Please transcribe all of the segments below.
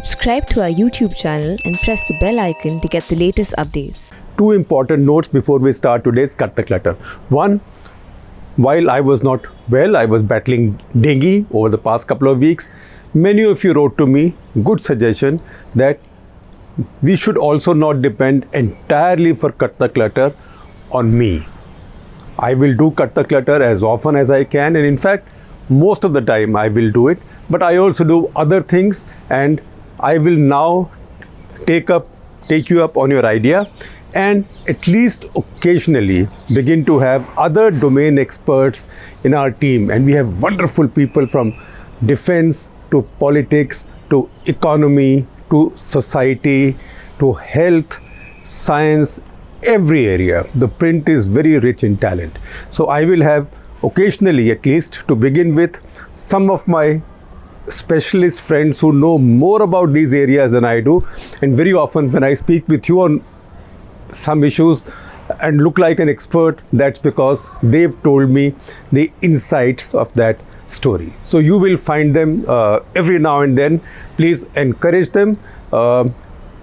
Subscribe to our YouTube channel and press the bell icon to get the latest updates. Two important notes before we start today's Cut the Clutter. One, while I was not well, I was battling dengue over the past couple of weeks. Many of you wrote to me, good suggestion, that we should also not depend entirely for Cut the Clutter on me. I will do Cut the Clutter as often as I can, and in fact, most of the time I will do it. But I also do other things, and I will now take you up on your idea and at least occasionally begin to have other domain experts in our team. And we have wonderful people from defense to politics to economy to society to health, science, every area. The print is very rich in talent. So I will have occasionally, at least to begin with, some of my specialist friends who know more about these areas than I do. And very often when I speak with you on some issues and look like an expert, that's because they've told me the insights of that story. So you will find them every now and then. Please encourage them.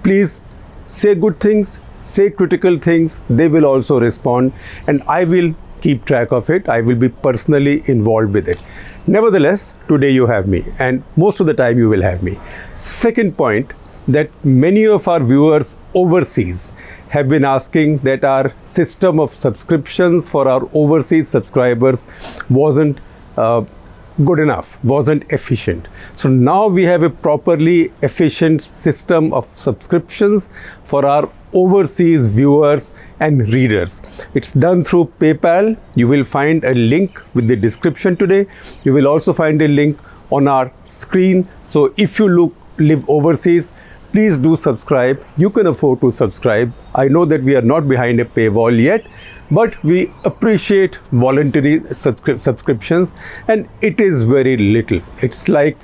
Please say good things, say critical things. They will also respond, and I will keep track of it. I will be personally involved with it. Nevertheless, today you have me, and most of the time you will have me. Second point, that many of our viewers overseas have been asking that our system of subscriptions for our overseas subscribers wasn't good enough, wasn't efficient. So now we have a properly efficient system of subscriptions for our overseas viewers and readers. It's done through PayPal. You will find a link with the description today. You will also find a link on our screen. So if you live overseas, please do subscribe. You can afford to subscribe. I know that we are not behind a paywall yet, but we appreciate voluntary subscriptions, and it is very little. It's like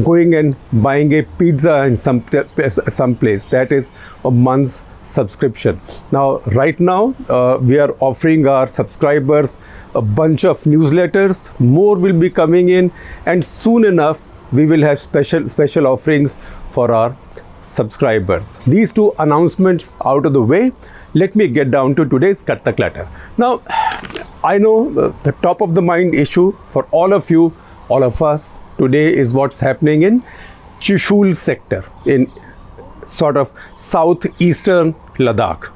going and buying a pizza in some place. That is a month's subscription. Now, right now, we are offering our subscribers a bunch of newsletters. More will be coming in, and soon enough, we will have special offerings for our subscribers. These two announcements out of the way, let me get down to today's Cut the Clutter. Now, I know the top of the mind issue for all of you, all of us, today is what's happening in Chushul sector in sort of southeastern Ladakh.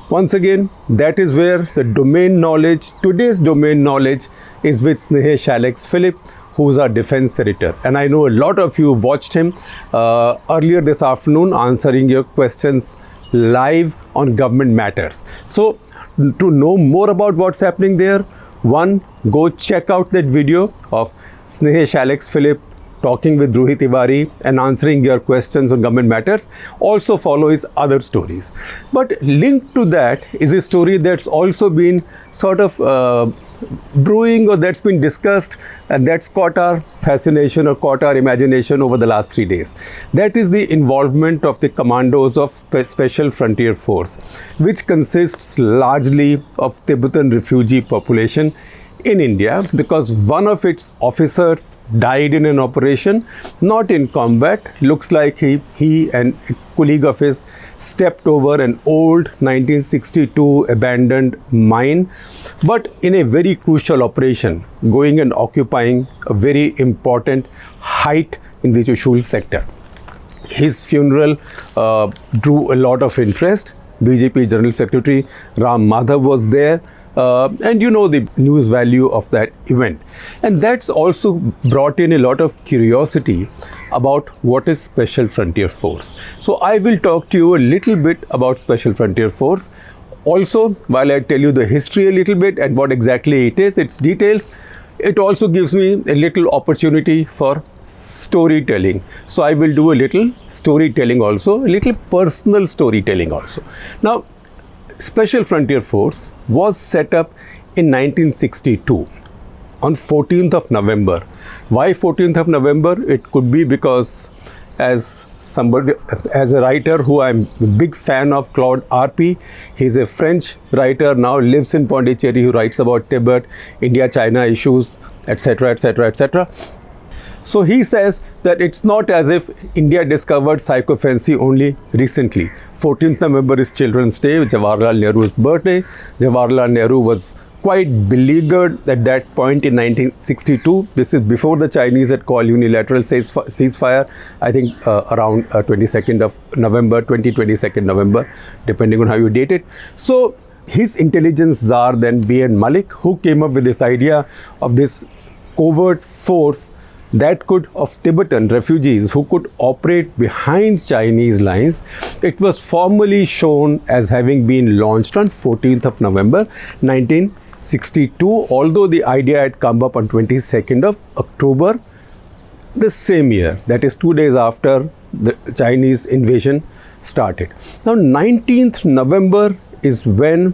Once again, that is where the domain knowledge, today's domain knowledge, is with Snehesh Alex Philip, who's our defense editor. And I know a lot of you watched him earlier this afternoon answering your questions live on Government Matters. So to know more about what's happening there, one, go check out that video of Snehesh Alex Philip talking with Ruhi Tiwari and answering your questions on Government Matters. Also follow his other stories. But linked to that is a story that's also been sort of brewing, or that's been discussed, and that's caught our fascination or caught our imagination over the last 3 days. That is the involvement of the commandos of Special Frontier Force, which consists largely of Tibetan refugee population in India, because one of its officers died in an operation, not in combat. Looks like he and a colleague of his stepped over an old 1962 abandoned mine, but in a very crucial operation, going and occupying a very important height in the Chushul sector. His funeral drew a lot of interest. BJP General Secretary Ram Madhav was there. And you know the news value of that event. And that's also brought in a lot of curiosity about what is Special Frontier Force. So I will talk to you a little bit about Special Frontier Force. Also, while I tell you the history a little bit and what exactly it is, its details, it also gives me a little opportunity for storytelling. So I will do a little storytelling also, a little personal storytelling also. Now, Special Frontier Force was set up in 1962 on 14th of November. Why 14th of November? It could be because as a writer who I'm a big fan of, Claude RP, he's a French writer, now lives in Pondicherry, who writes about Tibet, India-China issues, etc., etc., etc. So he says that it's not as if India discovered psychophancy only recently. 14th November is Children's Day, Jawaharlal Nehru's birthday. Jawaharlal Nehru was quite beleaguered at that point in 1962. This is before the Chinese had called unilateral ceasefire, I think around 22nd of November, 22nd November, depending on how you date it. So his intelligence czar then B.N. Malik, who came up with this idea of this covert force that could, of Tibetan refugees who could operate behind Chinese lines. It was formally shown as having been launched on 14th of November 1962, although the idea had come up on 22nd of October the same year, that is 2 days after the Chinese invasion started. Now 19th November is when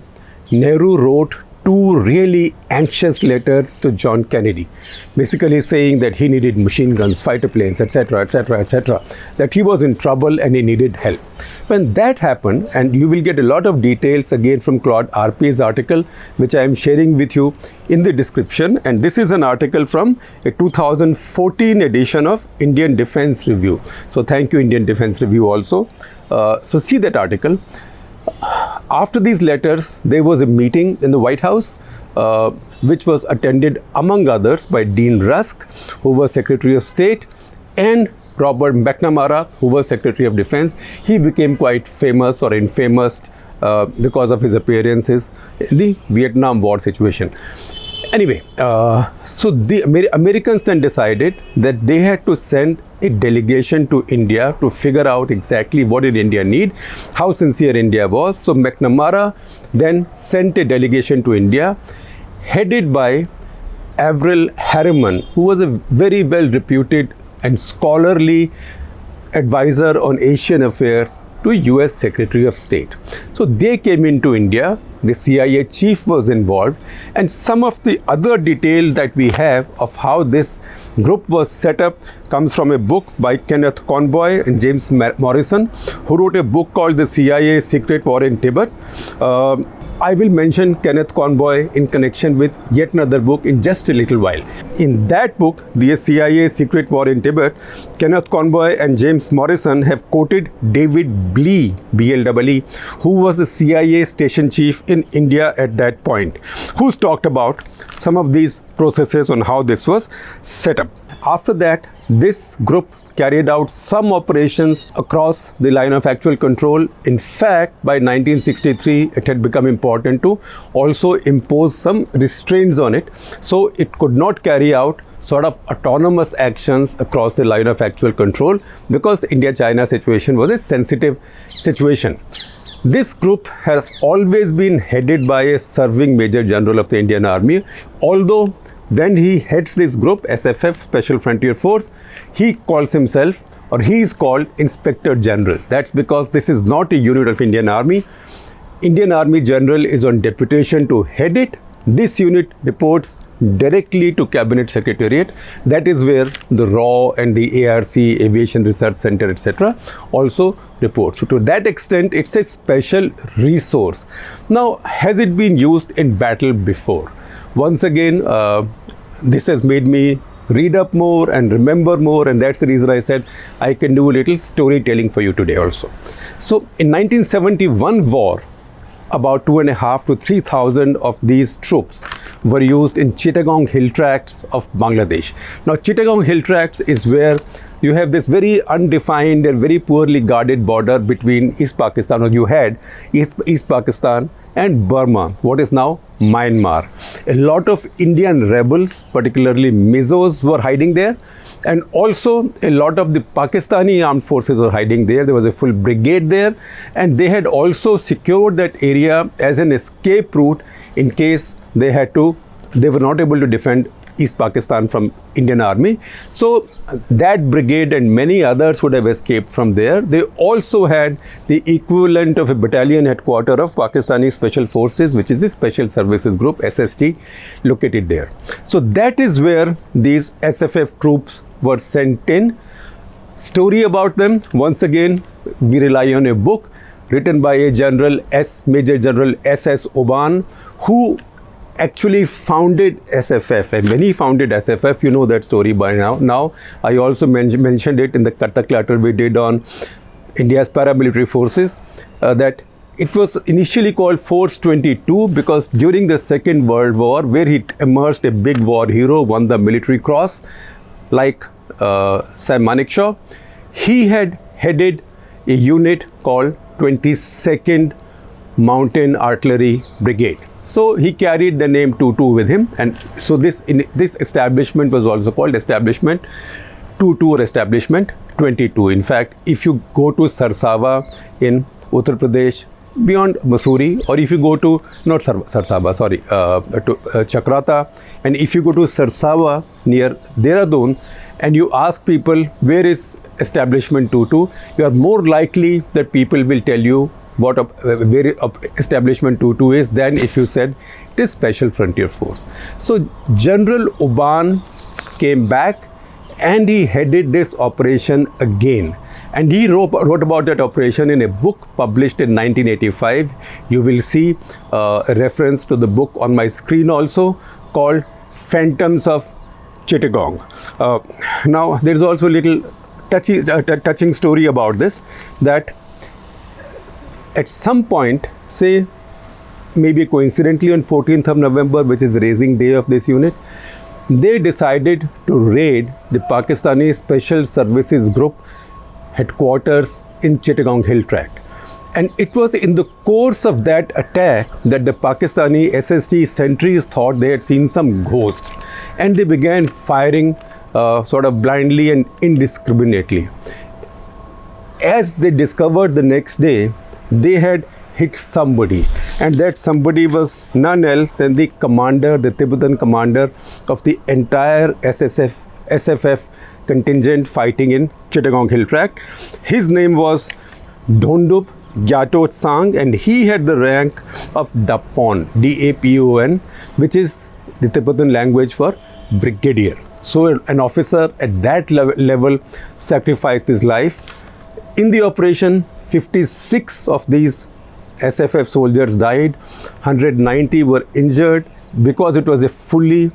Nehru wrote two really anxious letters to John Kennedy, basically saying that he needed machine guns, fighter planes, etc., etc., etc., that he was in trouble and he needed help. When that happened, and you will get a lot of details again from Claude RP's article, which I am sharing with you in the description, and this is an article from a 2014 edition of Indian Defence Review. So thank you, Indian Defence Review also. So see that article. After these letters, there was a meeting in the White House, which was attended among others by Dean Rusk, who was Secretary of State, and Robert McNamara, who was Secretary of Defense. He became quite famous or infamous because of his appearances in the Vietnam War situation. Anyway, so the Americans then decided that they had to send a delegation to India to figure out exactly what did India need, how sincere India was. So McNamara then sent a delegation to India headed by Averell Harriman, who was a very well reputed and scholarly advisor on Asian affairs to US Secretary of State. So they came into India, the CIA chief was involved, and some of the other detail that we have of how this group was set up comes from a book by Kenneth Conboy and James Morrison, who wrote a book called The CIA Secret War in Tibet. I will mention Kenneth Conboy in connection with yet another book in just a little while. In that book, The CIA Secret War in Tibet, Kenneth Conboy and James Morrison have quoted David Blee, BLEE, who was the CIA station chief in India at that point, who's talked about some of these processes on how this was set up. After that, this group carried out some operations across the line of actual control. In fact, by 1963, it had become important to also impose some restraints on it, so it could not carry out sort of autonomous actions across the line of actual control, because the India-China situation was a sensitive situation. This group has always been headed by a serving Major General of the Indian Army, although when he heads this group, SFF, Special Frontier Force, he calls himself, or he is called Inspector General. That's because this is not a unit of Indian Army. Indian Army General is on deputation to head it. This unit reports directly to Cabinet Secretariat. That is where the RAW and the ARC, Aviation Research Center, etc. also report. So to that extent, it's a special resource. Now, has it been used in battle before? Once again, this has made me read up more and remember more, and that's the reason I said I can do a little storytelling for you today also. So in 1971 war, about 2,500 to 3,000 of these troops were used in Chittagong Hill Tracts of Bangladesh. Now Chittagong Hill Tracts is where you have this very undefined and very poorly guarded border between East Pakistan, or you had East Pakistan and Burma, what is now Myanmar. A lot of Indian rebels, particularly Mizos, were hiding there, and also a lot of the Pakistani armed forces were hiding there. There was a full brigade there, and they had also secured that area as an escape route in case they were not able to defend East Pakistan from Indian Army. So that brigade and many others would have escaped from there. They also had the equivalent of a battalion headquarter of Pakistani Special Forces, which is the Special Services Group, SST, located there. So that is where these SFF troops were sent in. Story about them, once again, we rely on a book written by a Major General S.S. Oban, who actually founded SFF, and when he founded SFF, you know that story by now. Now, I also mentioned it in the Kathak letter we did on India's paramilitary forces, that it was initially called Force 22 because during the Second World War, where he emerged a big war hero, won the military cross, like Sam Manekshaw, he had headed a unit called 22nd Mountain Artillery Brigade. So he carried the name 22 with him, and so this establishment was also called Establishment 22 or Establishment 22. In fact, if you go to Sarsawa in Uttar Pradesh, beyond Mussoorie, or if you go to, not Sarsawa, sorry, to Chakrata, and if you go to Sarsawa near Dehradun, and you ask people where is Establishment 22, you are more likely that people will tell you what where Establishment 22 is than if you said it is Special Frontier Force. So General Oban came back and he headed this operation again. And he wrote about that operation in a book published in 1985. You will see a reference to the book on my screen also, called Phantoms of Chittagong. Now, there is also a little touching story about this, that at some point, say maybe coincidentally on 14th of November, which is the raising day of this unit, they decided to raid the Pakistani Special Services Group headquarters in Chittagong Hill Tract. And it was in the course of that attack that the Pakistani SST sentries thought they had seen some ghosts, and they began firing sort of blindly and indiscriminately. As they discovered the next day, they had hit somebody, and that somebody was none else than the commander, the Tibetan commander of the entire SFF contingent fighting in Chittagong Hill Tract. His name was Dhondup Gyatot Sang, and he had the rank of Dapon, D-A-P-O-N, which is the Tibetan language for brigadier. So an officer at that level sacrificed his life. In the operation, 56 of these SFF soldiers died, 190 were injured. Because it was a fully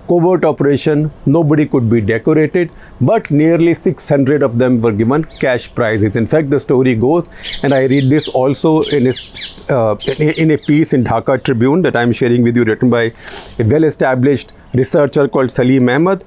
covert operation, nobody could be decorated, but nearly 600 of them were given cash prizes. In fact, the story goes, and I read this also in a piece in Dhaka Tribune that I am sharing with you, written by a well-established researcher called Salim Ahmed,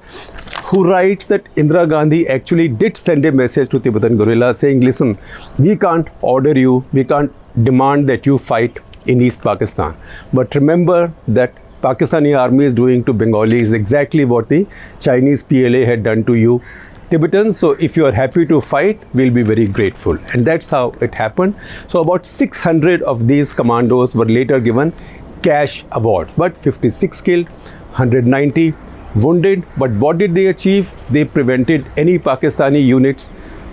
who writes that Indira Gandhi actually did send a message to Tibetan guerrillas saying, listen, we can't order you, we can't demand that you fight in East Pakistan, but remember that Pakistani army is doing to Bengalis exactly what the Chinese PLA had done to you Tibetans. So if you are happy to fight, we'll be very grateful. And that's how it happened. So about 600 of these commandos were later given cash awards, but 56 killed, 190 wounded. But what did they achieve? They prevented any Pakistani units,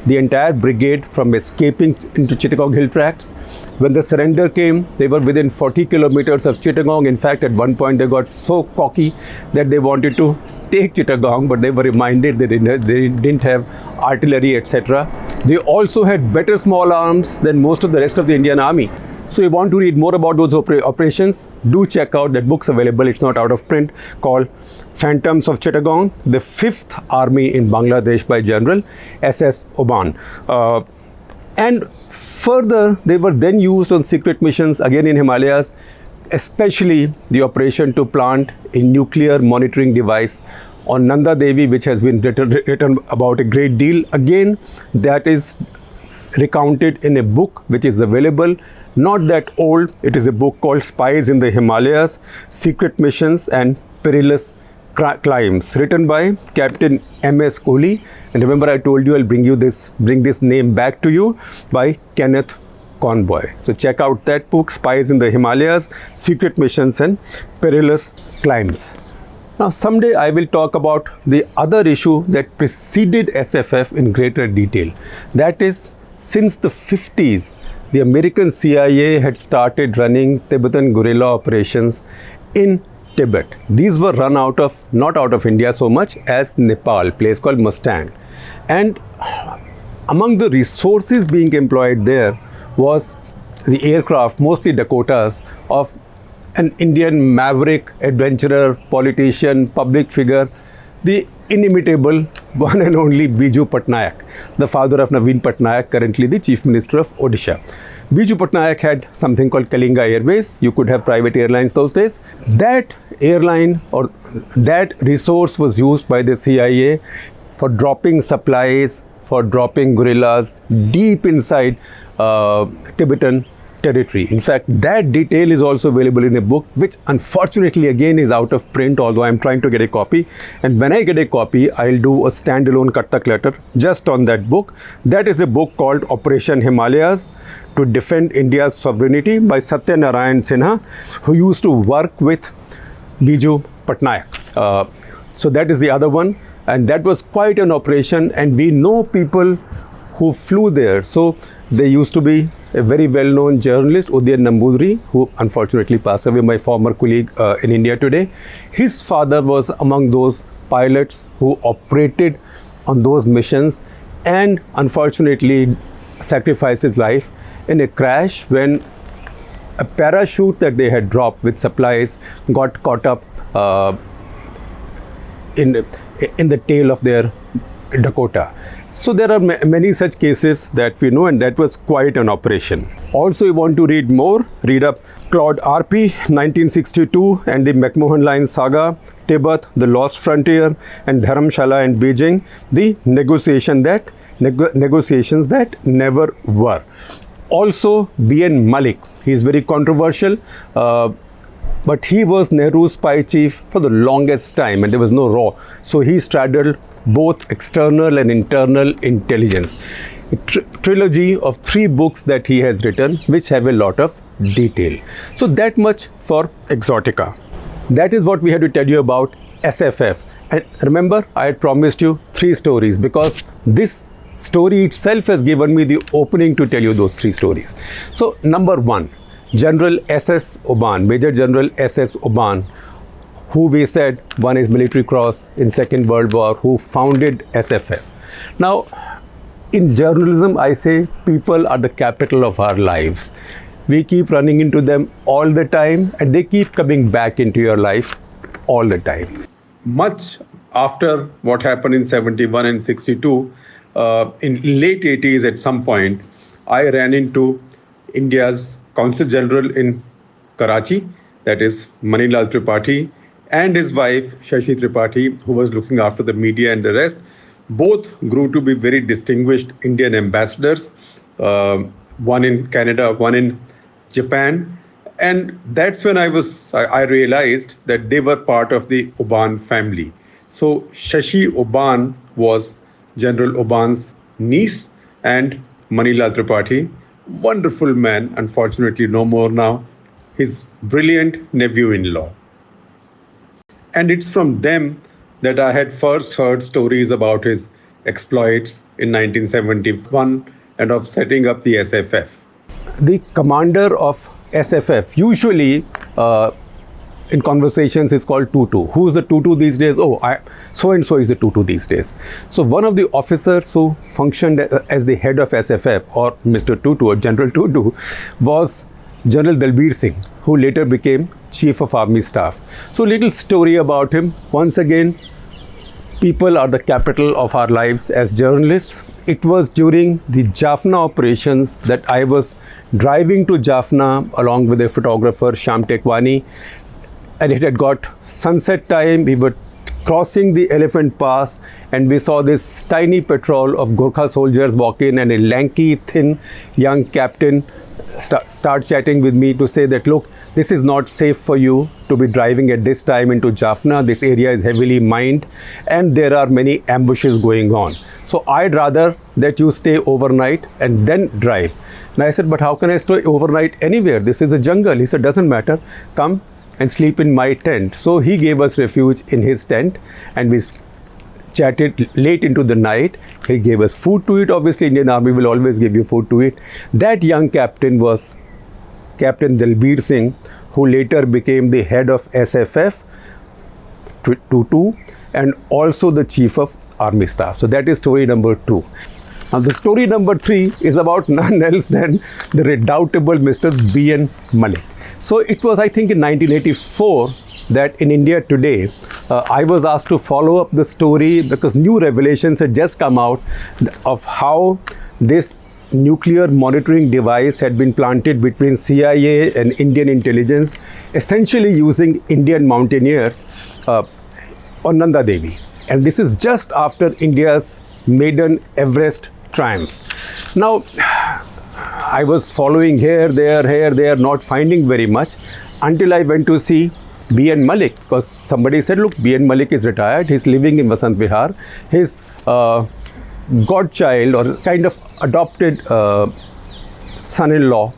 the entire brigade, from escaping into Chittagong Hill Tracts. When the surrender came, they were within 40 kilometers of Chittagong. In fact, at one point they got so cocky that they wanted to take Chittagong, but they were reminded they didn't have artillery, etc. They also had better small arms than most of the rest of the Indian army. So if you want to read more about those operations, do check out that book's available. It's not out of print, called Phantoms of Chittagong, the 5th Army in Bangladesh by General S.S. Oban. And further, they were then used on secret missions again in Himalayas, especially the operation to plant a nuclear monitoring device on Nanda Devi, which has been written about a great deal. Again, that is recounted in a book which is available, not that old. It is a book called Spies in the Himalayas, Secret Missions and Perilous Climbs, written by Captain M.S. Kohli. And remember, I told you I'll bring this name back to you, by Kenneth Conboy. So check out that book, Spies in the Himalayas, Secret Missions and Perilous Climbs. Now, someday I will talk about the other issue that preceded SFF in greater detail. That is, since the 50s, the American CIA had started running Tibetan guerrilla operations in Tibet. These were run not out of India so much as Nepal, a place called Mustang. And among the resources being employed there was the aircraft, mostly Dakotas, of an Indian maverick, adventurer, politician, public figure, the inimitable one and only Biju Patnaik, the father of Naveen Patnaik, currently the Chief Minister of Odisha. Biju Patnaik had something called Kalinga Airways. You could have private airlines those days. That airline or that resource was used by the CIA for dropping supplies, for dropping guerrillas deep inside Tibetan territory. In fact, that detail is also available in a book, which unfortunately again is out of print, although I'm trying to get a copy. And when I get a copy, I'll do a standalone Kattak letter just on that book. That is a book called Operation Himalayas to Defend India's Sovereignty by Satya Narayan Sinha, who used to work with Biju Patnaik. So that is the other one. And that was quite an operation. And we know people who flew there. So there used to be a very well-known journalist, Udayan Nambudri, who unfortunately passed away, my former colleague in India today. His father was among those pilots who operated on those missions and unfortunately sacrificed his life in a crash when a parachute that they had dropped with supplies got caught up in the tail of their Dakota. So there are many such cases that we know, and that was quite an operation. Also, you want to read more, read up Claude RP, 1962, and the McMahon Line saga, Tibet, The Lost Frontier, and Dharamshala and Beijing, the negotiations that never were. Also, B.N. Malik, he is very controversial, but he was Nehru's spy chief for the longest time, and there was no raw. So he straddled both external and internal intelligence. A trilogy of 3 books that he has written, which have a lot of detail. So that much for Exotica. That is what we had to tell you about SFF. And remember, I had promised you 3 stories because this story itself has given me the opening to tell you those 3 stories. So number 1, General S.S. Oban, Major General S.S. Oban, who we said won his military cross in Second World War, who founded SFF. Now, in journalism, I say people are the capital of our lives. We keep running into them all the time, and they keep coming back into your life all the time. Much after what happened in 71 and 62, in late 80s at some point, I ran into India's Consul General in Karachi, that is Manilal Tripathi, and his wife Shashi Tripathi, who was looking after the media and the rest. Both grew to be very distinguished Indian ambassadors, one in Canada, one in Japan. And that's when I realized that they were part of the Oban family. So Shashi Oban was General Oban's niece, and Manilal Tripathi, wonderful man, unfortunately no more now, his brilliant nephew-in-law. And it's from them that I had first heard stories about his exploits in 1971 and of setting up the SFF. The commander of SFF usually in conversations is called Tutu. Who's the Tutu these days? So and so is the Tutu these days. So one of the officers who functioned as the head of SFF, or Mr. Tutu or General Tutu, was General Dalbir Singh, who later became Chief of Army Staff. So little story about him. Once again, people are the capital of our lives as journalists. It was during the Jaffna operations that I was driving to Jaffna along with a photographer, Sham Tekwani, and it had got sunset time. We were crossing the Elephant Pass and we saw this tiny patrol of Gorkha soldiers walk in, and a lanky, thin young captain start chatting with me to say that, look, this is not safe for you to be driving at this time into Jaffna. This area is heavily mined and there are many ambushes going on. So I'd rather that you stay overnight and then drive. And I said, but how can I stay overnight anywhere? This is a jungle. He said, doesn't matter. Come and sleep in my tent. So he gave us refuge in his tent and we chatted late into the night. He gave us food to eat. Obviously, Indian Army will always give you food to eat. That young captain was Captain Dalbir Singh, who later became the head of SFF, Tutu, and also the Chief of Army Staff. So that is story number 2. Now the story number 3 is about none else than the redoubtable Mr. B.N. Malik. So it was, I think, in 1984 that in India Today, I was asked to follow up the story because new revelations had just come out of how this nuclear monitoring device had been planted between CIA and Indian intelligence, essentially using Indian mountaineers on Nanda Devi. And this is just after India's maiden Everest triumph. Now, I was following here, there, not finding very much until I went to see B.N. Malik, because somebody said, look, B.N. Malik is retired, he's living in Vasant Vihar. His godchild or kind of adopted son-in-law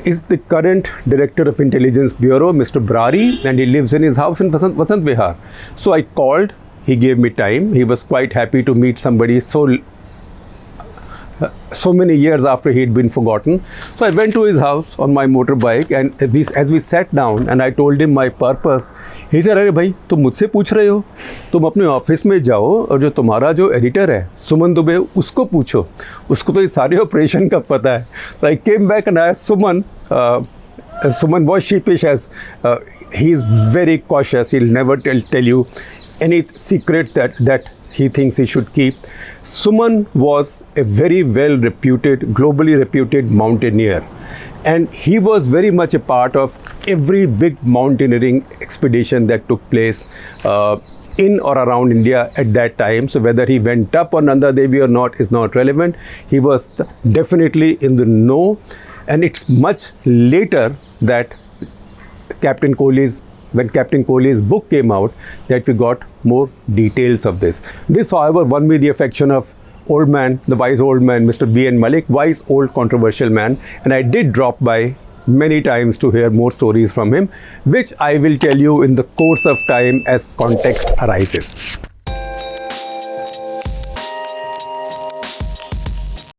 is the current director of Intelligence Bureau, Mr. Brari, and he lives in his house in Vasant Vihar. So I called, he gave me time. He was quite happy to meet somebody so many years after he had been forgotten. So I went to his house on my motorbike, and as we sat down and I told him my purpose, he said, अरे भाई तुम मुझसे पूछ रहे हो, तुम अपने office में जाओ और जो तुम्हारा जो एडिटर है सुमन दुबे उसको पूछो, उसको तो ये सारे ऑपरेशन का पता है. So I came back and I asked Suman. Suman was sheepish as he is very cautious. He'll never tell you any secret that he thinks he should keep. Suman was a very well-reputed, globally reputed mountaineer, and he was very much a part of every big mountaineering expedition that took place in or around India at that time. So whether he went up on Nanda Devi or not is not relevant. He was definitely in the know, and it's much later that when Captain Kohli's book came out, that we got more details of this. This, however, won me the affection of old man, the wise old man, Mr. B.N. Malik, wise old controversial man, and I did drop by many times to hear more stories from him, which I will tell you in the course of time as context arises.